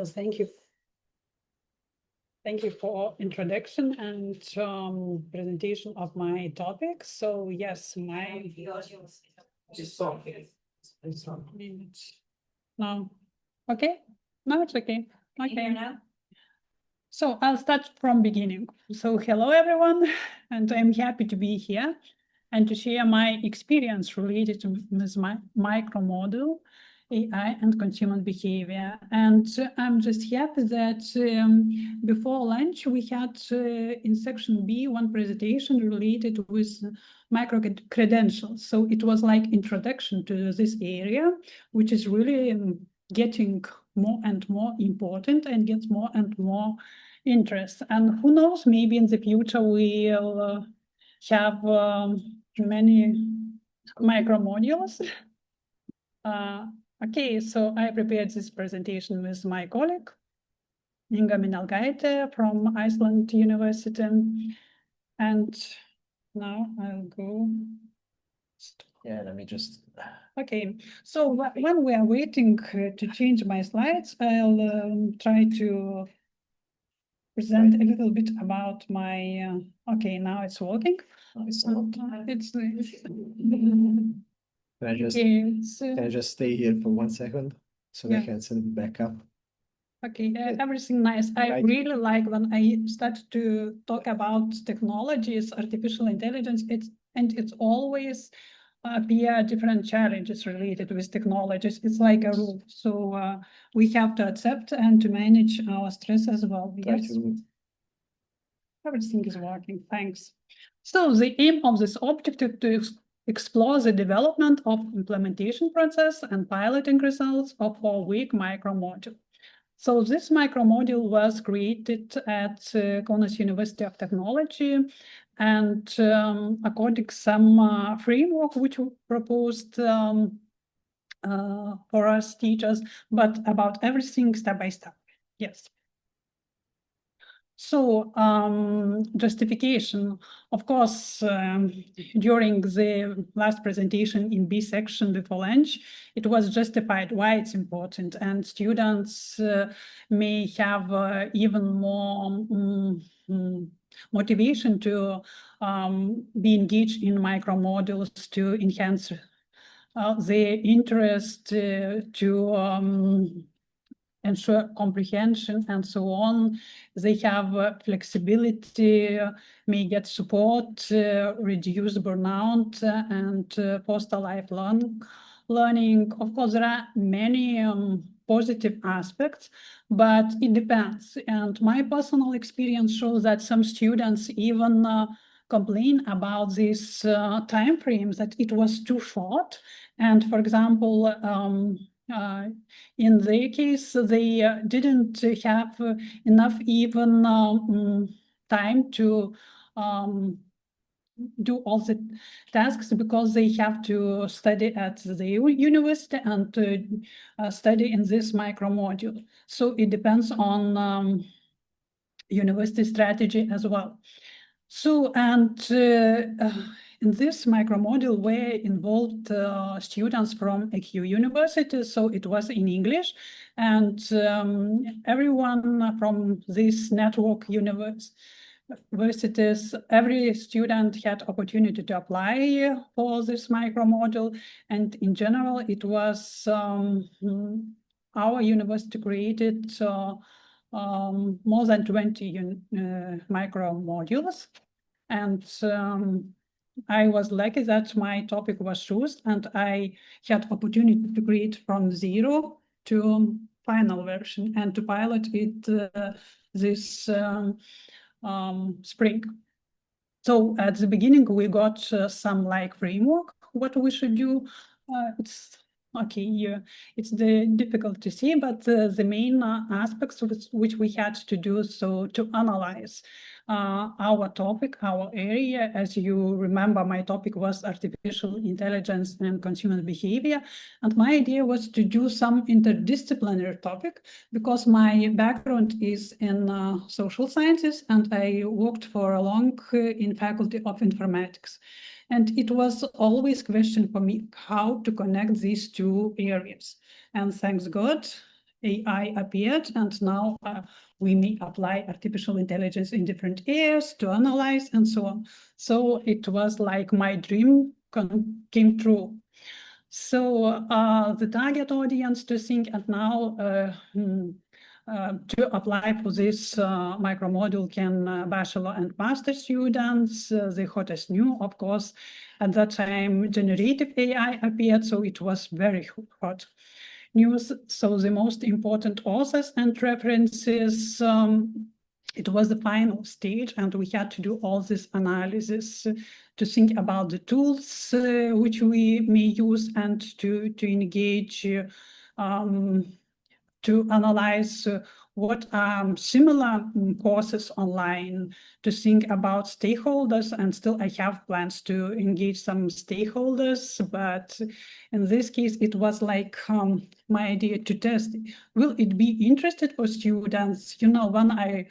So thank you. Thank you for introduction and presentation of my topic. So yes, my no, okay, no, it's okay. Okay. So I'll start from beginning. So hello everyone, and I'm happy to be here and to share my experience related to this micromodel, AI and consumer behavior. And I'm just happy that before lunch, we had in section B one presentation related with micro-credentials. So it was like introduction to this area, which is really getting more and more important and gets more and more interest. And who knows, maybe in the future we'll have many micro modules. Okay, so I prepared this presentation with my colleague, Zailskaitė-Jakštė from Iceland University. And now I'll go. Yeah, let me just. Okay, so when we are waiting to change my slides, I'll try to present a little bit about my. Okay, now it's working. Can I just stay here for 1 second so I can send it back up? Okay, everything nice. I really like when I start to talk about technologies, artificial intelligence, it's always appear different challenges related with technologies. It's like a rule. So we have to accept and to manage our stress as well. Yes. Everything is working, thanks. So the aim of this objective to explore the development of implementation process and piloting results of 4-week micromodule. So this micromodule was created at Kauno University of Technology, and according to some framework which we proposed for us teachers, but about everything step by step. Yes. So justification, of course, during the last presentation in B section before lunch, it was justified why it's important, and students may have even more motivation to be engaged in micro modules to enhance their interest, to ensure comprehension and so on. They have flexibility, may get support, reduce burnout, and foster lifelong learning. Of course, there are many positive aspects, but it depends. And my personal experience shows that some students even complain about these time frames, that it was too short. And for example, in their case, they didn't have enough even time to do all the tasks because they have to study at the university and study in this micro module. So it depends on university strategy as well. So, and in this micromodule were involved students from AQ University, so it was in English, and everyone from this network universities, every student had opportunity to apply for this micromodule, and in general, it was our university created more than 20 micro modules, and I was lucky that my topic was chosen, and I had opportunity to create from zero to final version and to pilot it this spring. So at the beginning, we got some like framework, what we should do. It's okay, yeah, it's difficult to see, but the main aspects which we had to do, so to analyze our topic, our area. As you remember, my topic was artificial intelligence and consumer behavior. And my idea was to do some interdisciplinary topic because my background is in social sciences, and I worked for a long in Faculty of Informatics. And it was always a question for me how to connect these two areas. And thanks God, AI appeared, and now we may apply artificial intelligence in different areas to analyze and so on. So it was like my dream came true. So the target audience to think, and now to apply for this micromodule can bachelor and master students. The hottest new, of course, at that time generative AI appeared, so it was very hot news. So the most important authors and references, it was the final stage, and we had to do all this analysis to think about the tools which we may use, and to engage, to analyze what are similar courses online, to think about stakeholders. And still I have plans to engage some stakeholders, but in this case it was like my idea to test, will it be interested for students? You know, when I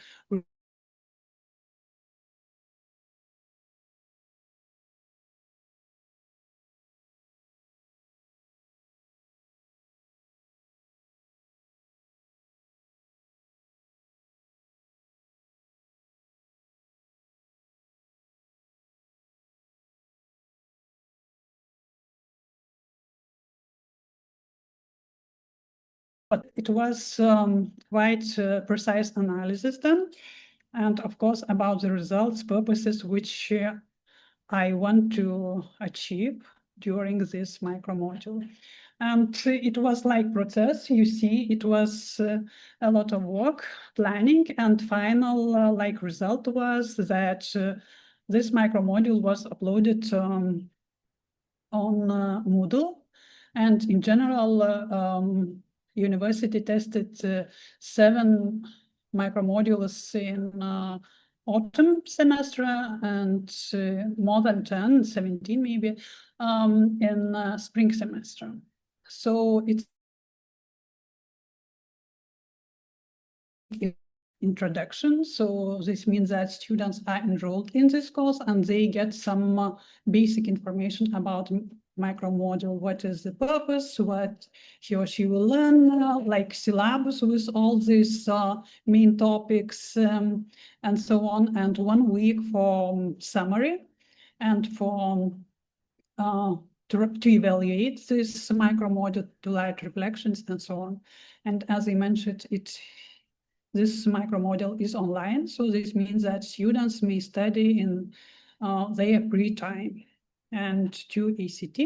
but it was quite precise analysis done, and of course about the results, purposes which I want to achieve during this micromodule. And it was like process, you see, it was a lot of work, planning, and final like result was that this micromodule was uploaded on Moodle, and in general, university tested 7 micromodules in autumn semester, and more than 10, 17 maybe, in spring semester. So it's introduction. So this means that students are enrolled in this course and they get some basic information about micromodule, what is the purpose, what he or she will learn, like syllabus with all these main topics, and so on, and 1 week for summary and for to evaluate this micromodule, to write reflections and so on. And as I mentioned, this micromodule is online, so this means that students may study in their free time and do ACT.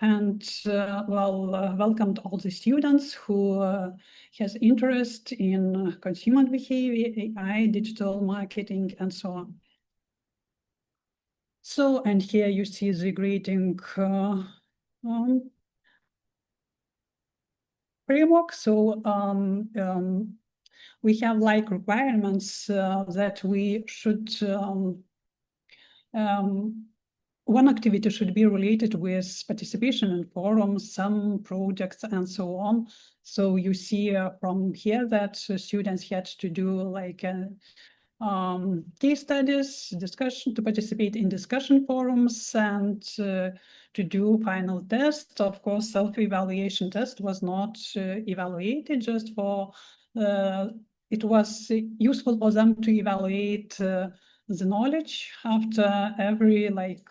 And welcomed all the students who has interest in consumer behavior, AI, digital marketing, and so on. So, and here you see the grading framework. So we have like requirements that we should, one activity should be related with participation in forums, some projects, and so on. So you see from here that students had to do like case studies, discussion, to participate in discussion forums, and to do final tests. Of course, self-evaluation test was not evaluated, just for it was useful for them to evaluate the knowledge after every like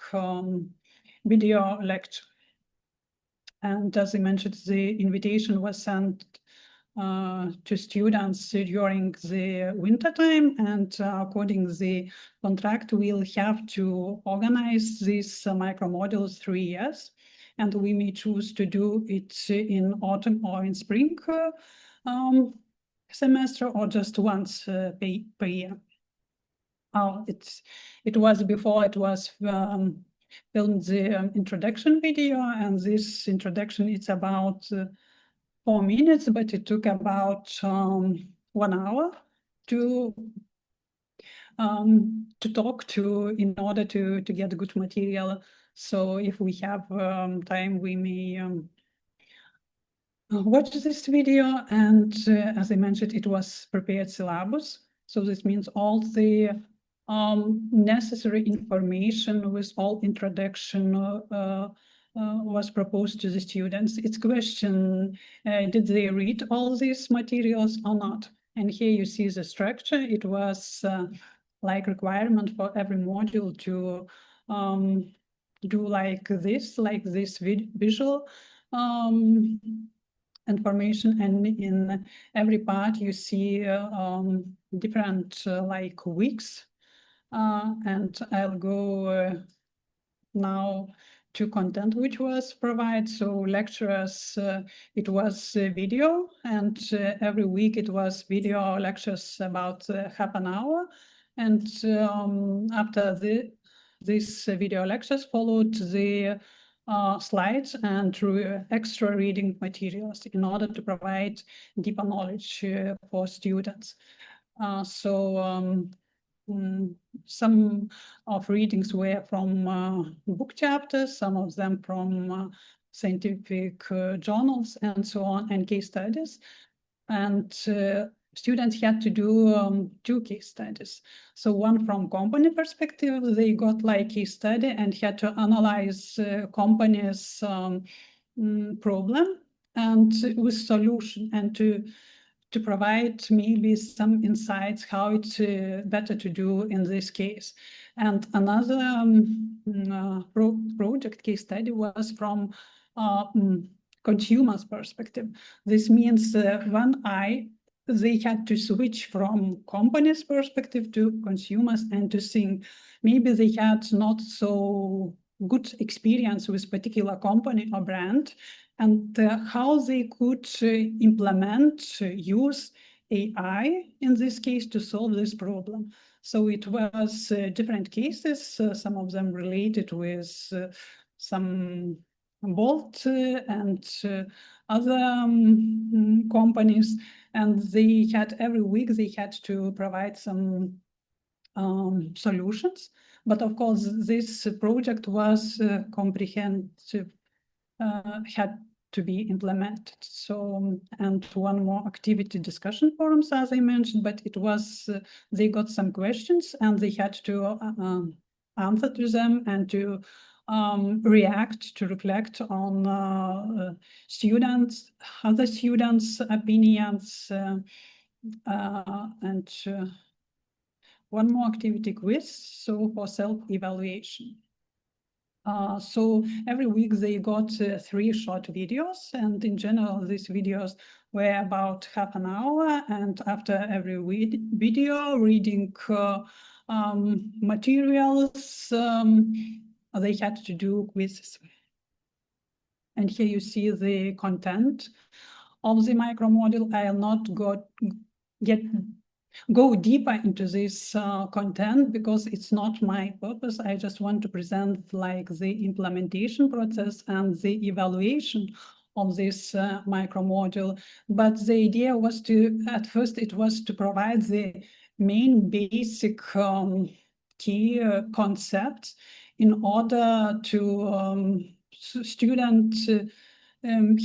video lecture. And as I mentioned, the invitation was sent to students during the winter time, and according to the contract, we'll have to organize these micromodules 3 years, and we may choose to do it in autumn or in spring semester, or just once per year. It was before it was filmed the introduction video, and this introduction, it's about 4 minutes, but it took about 1 hour to talk to, in order to get good material. So if we have time, we may watch this video. And as I mentioned, it was prepared syllabus. So this means all the necessary information with all introduction was proposed to the students. It's question, did they read all these materials or not? And here you see the structure. It was like requirement for every module to do like this visual information, and in every part you see different like weeks, and I'll go now to content which was provided. So lectures, it was video, and every week it was video lectures about half an hour, and after these video lectures followed the slides and extra reading materials in order to provide deeper knowledge for students. Some of readings were from book chapters, some of them from scientific journals and so on, and case studies. And students had to do 2 case studies. So one from company perspective, they got like case study and had to analyze company's problem and with solution, and to provide maybe some insights how it's better to do in this case. And another project case study was from consumer's perspective. This means they had to switch from company's perspective to consumers and to think maybe they had not so good experience with particular company or brand, and how they could implement, use AI in this case to solve this problem. So it was different cases, some of them related with some Bolt and other companies, and they had every week they had to provide some solutions. But of course, this project was comprehensive, had to be implemented. So, and one more activity discussion forums, as I mentioned, but it was, they got some questions and they had to answer to them and to react, to reflect on other students' opinions, and one more activity quiz, so for self-evaluation. So every week they got 3 short videos, and in general these videos were about half an hour, and after every video reading materials, they had to do quizzes. And here you see the content of the micromodule. I'll not go deeper into this content because it's not my purpose. I just want to present like the implementation process and the evaluation of this micromodule. But the idea was to, at first it was to provide the main basic key concepts in order to students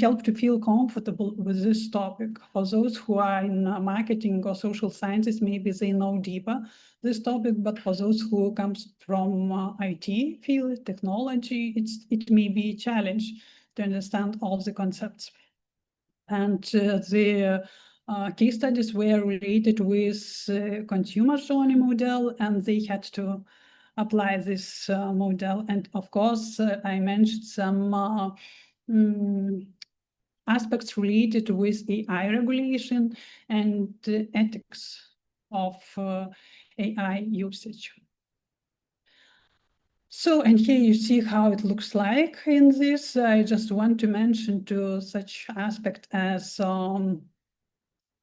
help to feel comfortable with this topic. For those who are in marketing or social sciences, maybe they know deeper this topic, but for those who comes from IT field, technology, it may be a challenge to understand all the concepts. And the case studies were related with consumer journey model, and they had to apply this model. And of course, I mentioned some aspects related with AI regulation and ethics of AI usage. So, and here you see how it looks like in this. I just want to mention to such aspect as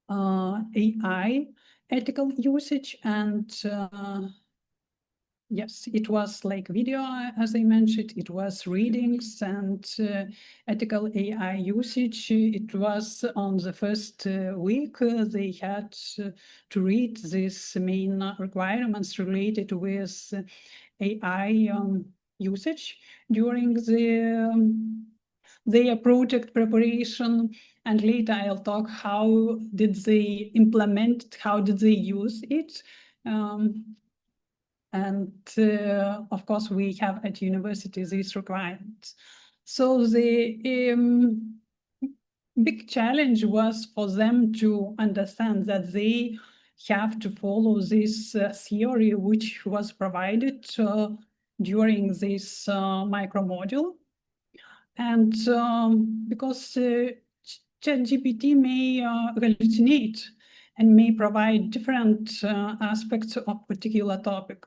AI ethical usage, and yes, it was like video, as I mentioned, it was readings and ethical AI usage. It was on the first week, they had to read these main requirements related with AI usage during their project preparation. And later I'll talk how did they implement, how did they use it. And of course, we have at university these requirements. So the big challenge was for them to understand that they have to follow this theory which was provided during this micro module. And because ChatGPT may hallucinate and may provide different aspects of particular topic.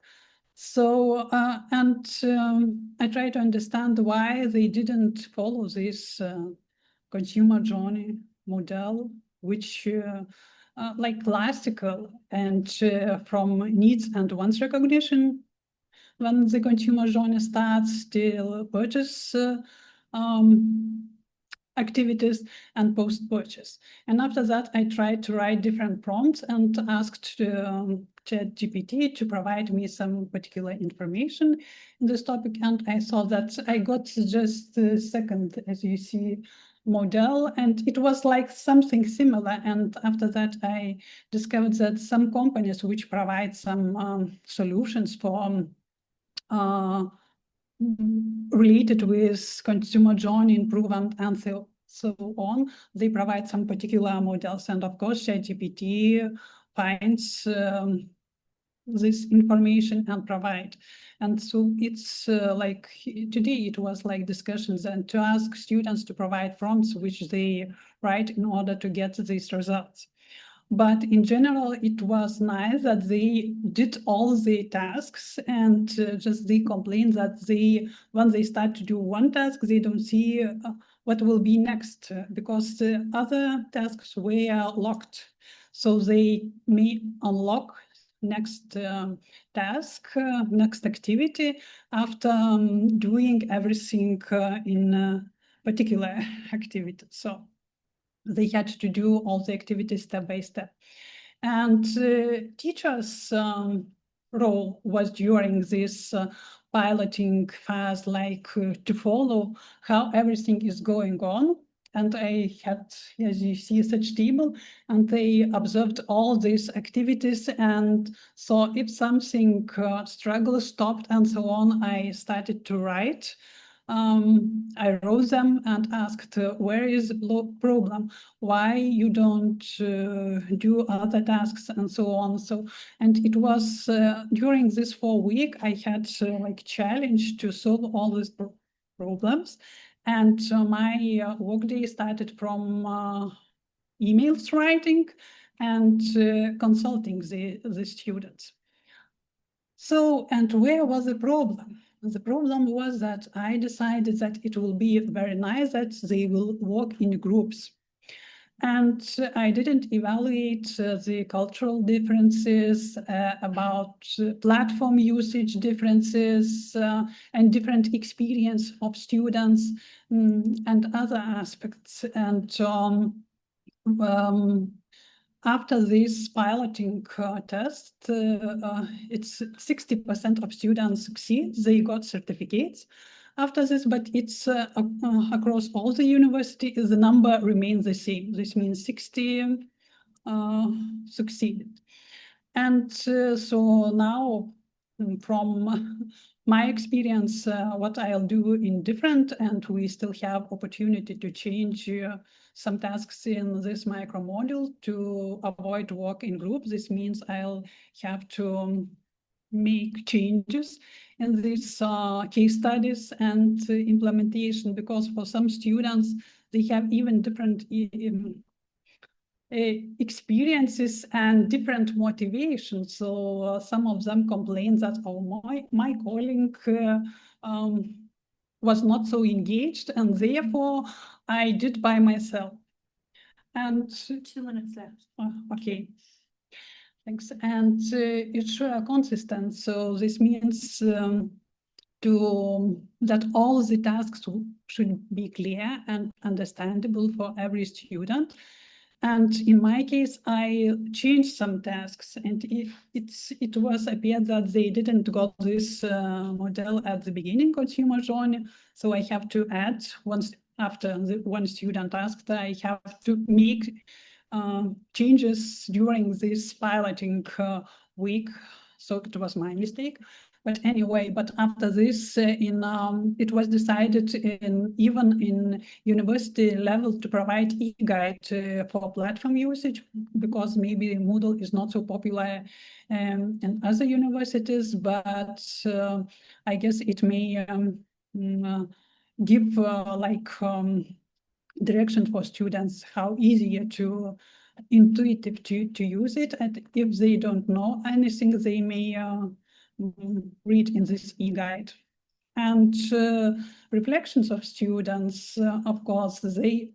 So, I try to understand why they didn't follow this consumer journey model, which like classical and from needs and wants recognition, when the consumer journey starts till purchase activities and post-purchase. And after that, I tried to write different prompts and asked ChatGPT to provide me some particular information in this topic. And I saw that I got just the second, as you see, model, and it was like something similar. And after that, I discovered that some companies which provide some solutions for related with consumer journey improvement and so on, they provide some particular models. And of course, ChatGPT finds this information and provide. And so it's like today it was like discussions and to ask students to provide prompts which they write in order to get these results. But in general, it was nice that they did all the tasks and just they complain that when they start to do one task, they don't see what will be next because the other tasks were locked. So they may unlock next task, next activity after doing everything in a particular activity. So they had to do all the activities step by step. And teachers' role was during this piloting phase, like to follow how everything is going on. And I had, as you see, such table, and they observed all these activities. And so if something struggle stopped and so on, I started to write. I wrote them and asked, where is the problem? Why you don't do other tasks and so on. So, and it was during this 4 week, I had like challenge to solve all these problems. And my workday started from emails writing and consulting the students. So, and where was the problem? The problem was that I decided that it will be very nice that they will work in groups. And I didn't evaluate the cultural differences, about platform usage differences, and different experience of students, and other aspects. And after this piloting test, it's 60% of students succeed. They got certificates after this, but it's across all the universities, the number remains the same. This means 60 succeeded. And so now, from my experience, what I'll do in different, and we still have opportunity to change some tasks in this micro module to avoid work in groups. This means I'll have to make changes in these case studies and implementation, because for some students, they have even different experiences and different motivations. So some of them complain that, oh, my calling was not so engaged, and therefore I did by myself. And 2 minutes left. Okay. Thanks. And it's consistent. So this means that all the tasks should be clear and understandable for every student. And in my case, I changed some tasks, and it was appeared that they didn't got this model at the beginning, consumer journey. So I have to add, once after the one student asked, I have to make changes during this piloting week. So it was my mistake. But anyway, but after this, it was decided even in university level to provide e-guide for platform usage, because maybe Moodle is not so popular in other universities, but I guess it may give direction for students, how easier to intuitive to use it, and if they don't know anything, they may read in this e-guide. And reflections of students, of course, they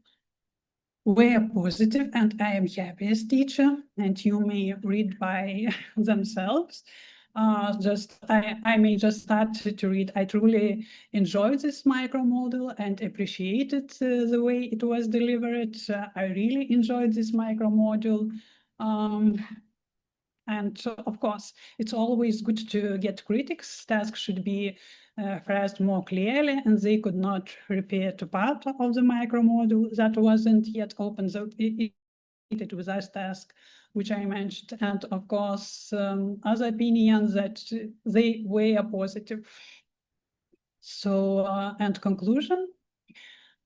were positive, and I am happy as teacher, and you may read by themselves. I may just start to read. I truly enjoyed this micro model and appreciated the way it was delivered. I really enjoyed this micro module. And of course, it's always good to get critics. Tasks should be phrased more clearly, and they could not repair to part of the micro module that wasn't yet open. So it was this task which I mentioned, and of course other opinions that they were positive. So and conclusion,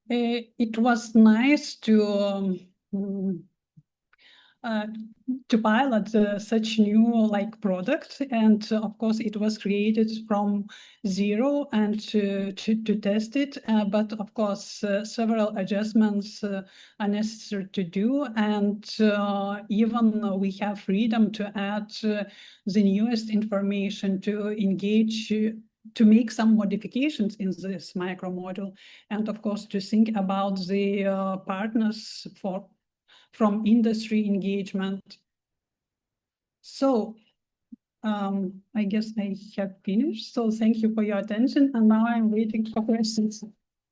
it was nice to pilot such new product, and of course it was created from zero and to test it, but of course several adjustments are necessary to do, and even we have freedom to add the newest information, to engage, to make some modifications in this micro model, and of course to think about the partners from industry engagement. So I guess I have finished. So thank you for your attention. And now I'm waiting for questions.